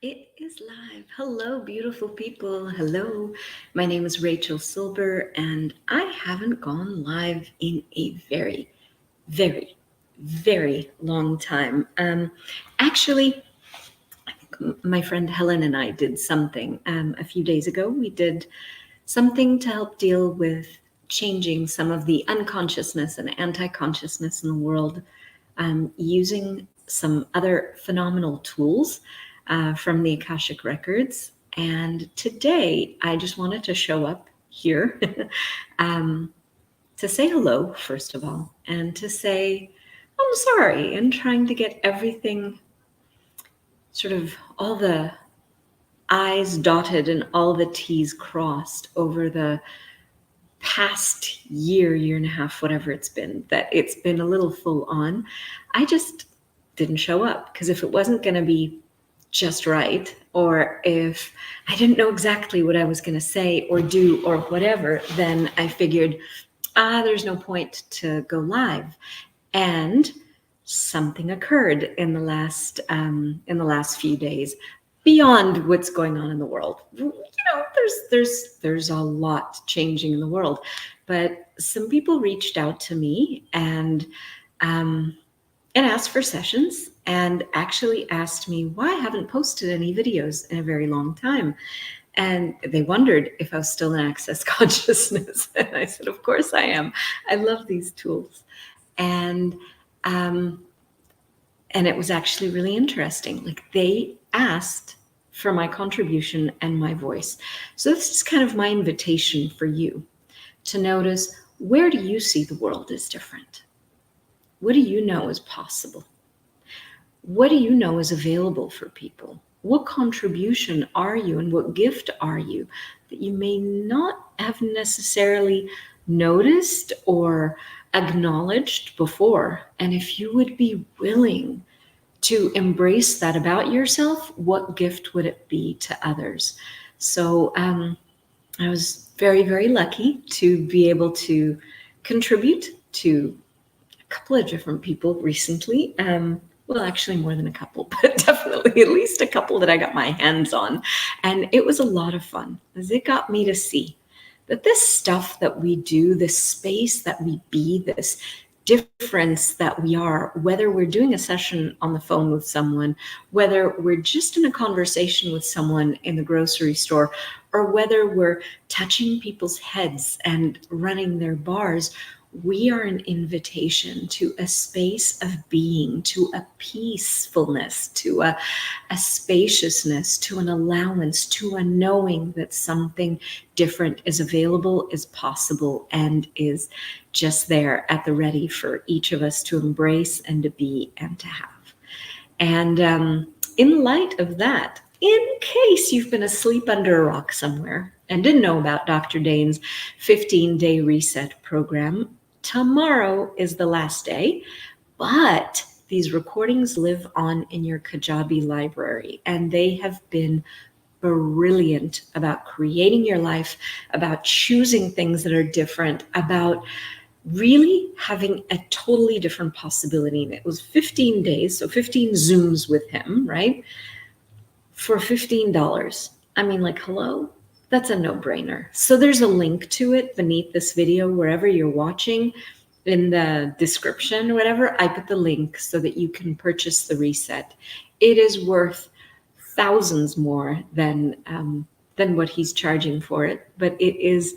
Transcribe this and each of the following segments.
It is live. Hello, beautiful people. Hello. My name is Rachel Silber, and I haven't gone live in a very, very, very long time. Actually, I think my friend Helen and I did something a few days ago. We did something to help deal with changing some of the unconsciousness and anti-consciousness in the world using some other phenomenal tools from the Akashic Records. And today, I just wanted to show up here to say hello, first of all, and to say, I'm sorry, and trying to get everything sort of all the I's dotted and all the T's crossed over the past year and a half, whatever it's been, that it's been a little full on. I just didn't show up because if it wasn't going to be just right, or if I didn't know exactly what I was going to say or do or whatever, then I figured, there's no point to go live. And something occurred in the last few days beyond what's going on in the world. There's a lot changing in the world, but some people reached out to me and asked for sessions, and actually asked me why I haven't posted any videos in a very long time. And they wondered if I was still in Access Consciousness. And I said, of course I am. I love these tools. And it was actually really interesting. Like, they asked for my contribution and my voice. So this is kind of my invitation for you to notice, where do you see the world as different? What do you know is possible? What do you know is available for people? What contribution are you and what gift are you that you may not have necessarily noticed or acknowledged before? And if you would be willing to embrace that about yourself, what gift would it be to others? So I was very, very lucky to be able to contribute to a couple of different people recently. Well, actually more than a couple, but definitely at least a couple that I got my hands on. And it was a lot of fun, as it got me to see that this stuff that we do, this space that we be, this difference that we are, whether we're doing a session on the phone with someone, whether we're just in a conversation with someone in the grocery store, or whether we're touching people's heads and running their bars, we are an invitation to a space of being, to a peacefulness, to a spaciousness, to an allowance, to a knowing that something different is available, is possible, and is just there at the ready for each of us to embrace and to be and to have. And in light of that, in case you've been asleep under a rock somewhere and didn't know about Dr. Dain's 15-day reset program, tomorrow is the last day, but these recordings live on in your Kajabi library, and they have been brilliant about creating your life, about choosing things that are different, about really having a totally different possibility. And it was 15 days, so 15 Zooms with him, right? For $15. I mean, like, hello? That's a no-brainer. So there's a link to it beneath this video, wherever you're watching, in the description or whatever. I put the link so that you can purchase the reset. It is worth thousands more than what he's charging for it, but it is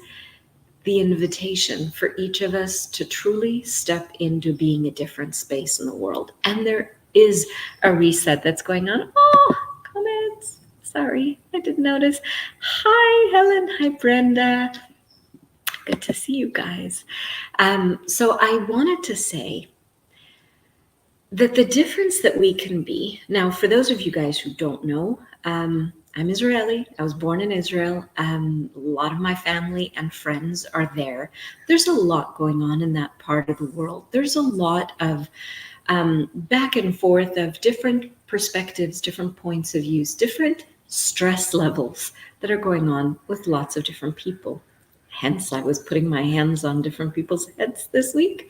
the invitation for each of us to truly step into being a different space in the world. And there is a reset that's going on. Oh, comments. Sorry, I didn't notice. Hi, Helen. Hi, Brenda. Good to see you guys. So I wanted to say that the difference that we can be, now for those of you guys who don't know, I'm Israeli. I was born in Israel. A lot of my family and friends are there. There's a lot going on in that part of the world. There's a lot of back and forth of different perspectives, different points of views, different stress levels that are going on with lots of different people. Hence, I was putting my hands on different people's heads this week.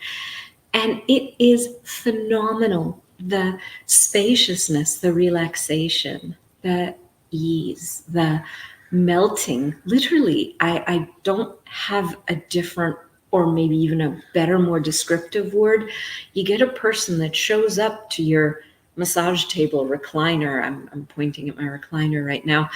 And it is phenomenal, the spaciousness, the relaxation, the ease, the melting. Literally, I don't have a different or maybe even a better, more descriptive word. You get a person that shows up to your massage table recliner. I'm pointing at my recliner right now.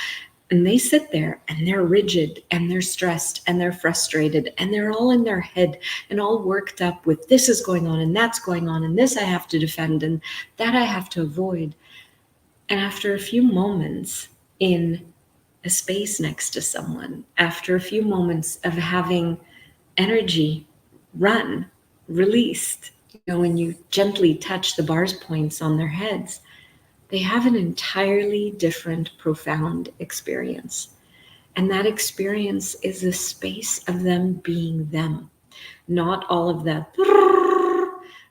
And they sit there and they're rigid and they're stressed and they're frustrated and they're all in their head and all worked up with this is going on and that's going on and this I have to defend and that I have to avoid. And after a few moments in a space next to someone, after a few moments of having energy run, released, when you gently touch the bars points on their heads, they have an entirely different, profound experience. And that experience is a space of them being them, not all of that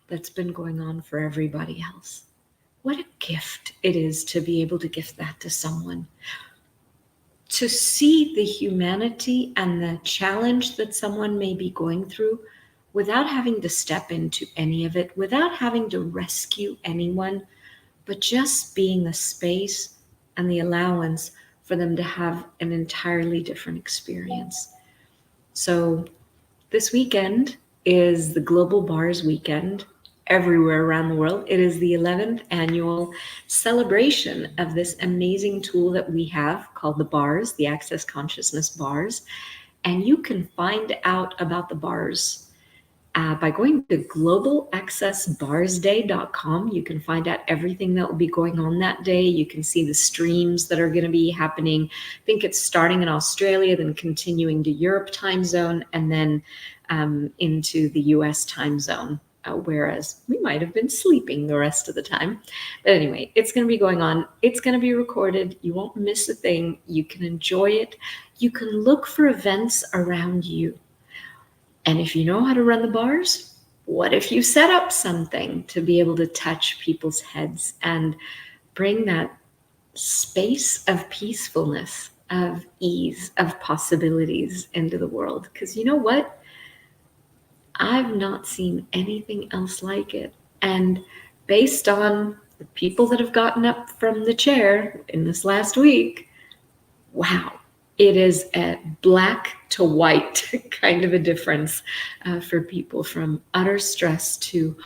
that's been going on for everybody else. What a gift it is to be able to gift that to someone. To see the humanity and the challenge that someone may be going through without having to step into any of it, without having to rescue anyone, but just being the space and the allowance for them to have an entirely different experience. So this weekend is the Global Bars Weekend everywhere around the world. It is the 11th annual celebration of this amazing tool that we have called the bars, the Access Consciousness bars. And you can find out about the bars by going to globalaccessbarsday.com. You can find out everything that will be going on that day. You can see the streams that are going to be happening. I think it's starting in Australia, then continuing to Europe time zone, and then into the US time zone. Whereas we might have been sleeping the rest of the time. But anyway, it's going to be going on. It's going to be recorded. You won't miss a thing. You can enjoy it. You can look for events around you. And if you know how to run the bars, what if you set up something to be able to touch people's heads and bring that space of peacefulness, of ease, of possibilities into the world? Because you know what? I've not seen anything else like it. And based on the people that have gotten up from the chair in this last week, wow, it is a black to white kind of a difference for people, from utter stress to,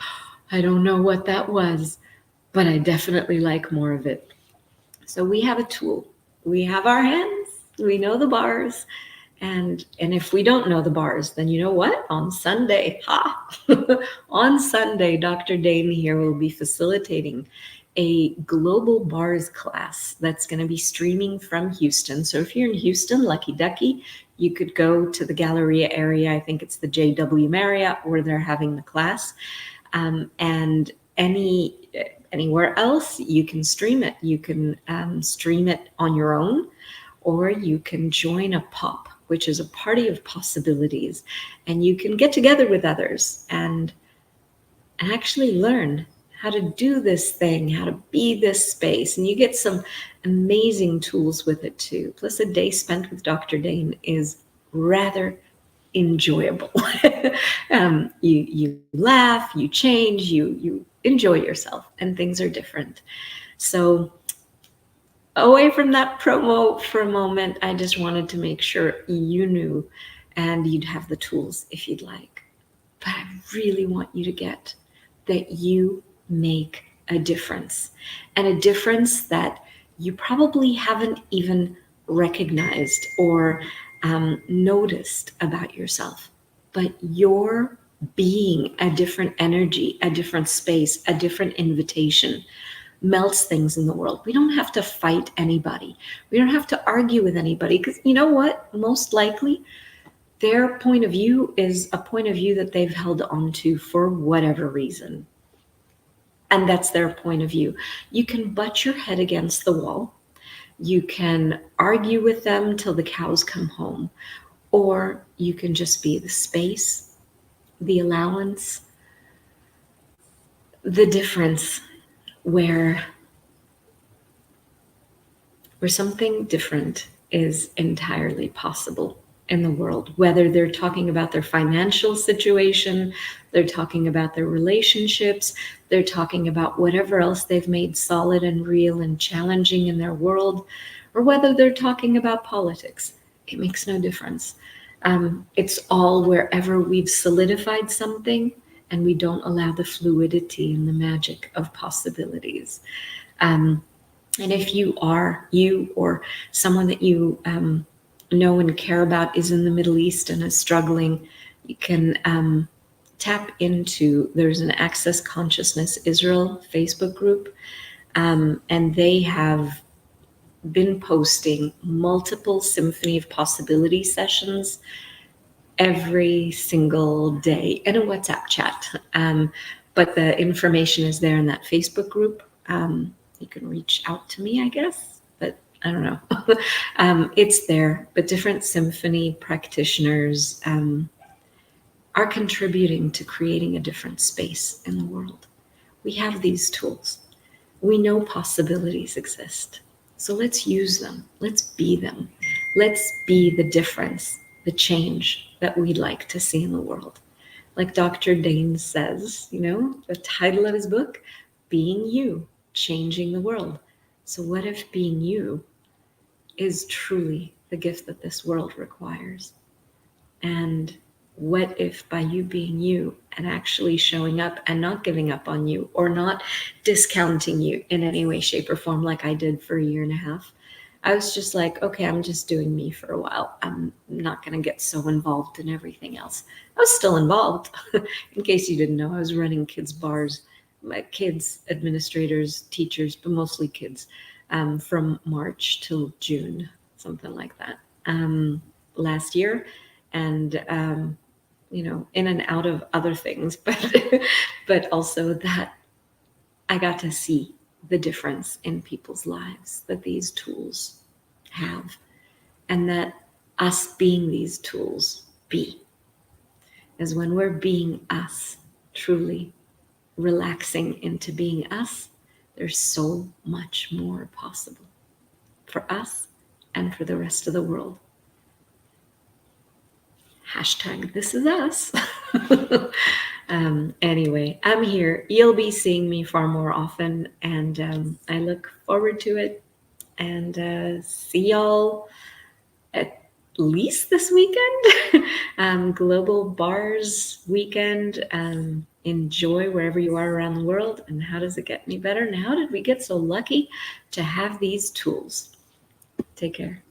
I don't know what that was, but I definitely like more of it. So we have a tool. We have our hands. We know the bars. And if we don't know the bars, then you know what? On Sunday, on Sunday, Dr. Dain Heer will be facilitating a global bars class that's going to be streaming from Houston. So if you're in Houston, lucky ducky, you could go to the Galleria area. I think it's the JW Marriott where they're having the class. And anywhere else, you can stream it. You can stream it on your own, or you can join a POP, which is a party of possibilities, and you can get together with others and actually learn how to do this thing, how to be this space. And you get some amazing tools with it too. Plus, a day spent with Dr. Dain is rather enjoyable. You laugh, you change, you enjoy yourself, and things are different. So away from that promo for a moment, I just wanted to make sure you knew, and you'd have the tools if you'd like. But I really want you to get that you make a difference, and a difference that you probably haven't even recognized or noticed about yourself. But you're being a different energy, a different space, a different invitation melts things in the world. We don't have to fight anybody. We don't have to argue with anybody, because you know what? Most likely their point of view is a point of view that they've held on to for whatever reason. And that's their point of view. You can butt your head against the wall. You can argue with them till the cows come home, or you can just be the space, the allowance, the difference, where something different is entirely possible in the world. Whether they're talking about their financial situation, they're talking about their relationships, they're talking about whatever else they've made solid and real and challenging in their world, or whether they're talking about politics. It makes no difference. It's all wherever we've solidified something and we don't allow the fluidity and the magic of possibilities. And if you or someone that you know and care about is in the Middle East and is struggling, you can tap into, there's an Access Consciousness Israel Facebook group, and they have been posting multiple Symphony of Possibility sessions every single day in a WhatsApp chat. But the information is there in that Facebook group. You can reach out to me, I guess, but I don't know. It's there, but different symphony practitioners are contributing to creating a different space in the world. We have these tools. We know possibilities exist. So let's use them. Let's be them. Let's be the difference, the change that we'd like to see in the world. Like Dr. Dain says, the title of his book, Being You, Changing the World. So what if being you is truly the gift that this world requires? And what if by you being you and actually showing up and not giving up on you or not discounting you in any way, shape, or form like I did for a year and a half? I was just like, okay, I'm just doing me for a while. I'm not going to get so involved in everything else. I was still involved. In case you didn't know, I was running kids' bars, my kids, administrators, teachers, but mostly kids, from March till June, something like that, last year. And in and out of other things, but also that I got to see the difference in people's lives that these tools have, and that us being these tools is when we're being us, truly relaxing into being us, there's so much more possible for us and for the rest of the world. Hashtag this is us. Anyway, I'm here. You'll be seeing me far more often, and I look forward to it. And see y'all at least this weekend. Global Bars weekend. Enjoy wherever you are around the world. And how does it get any better? And how did we get so lucky to have these tools? Take care.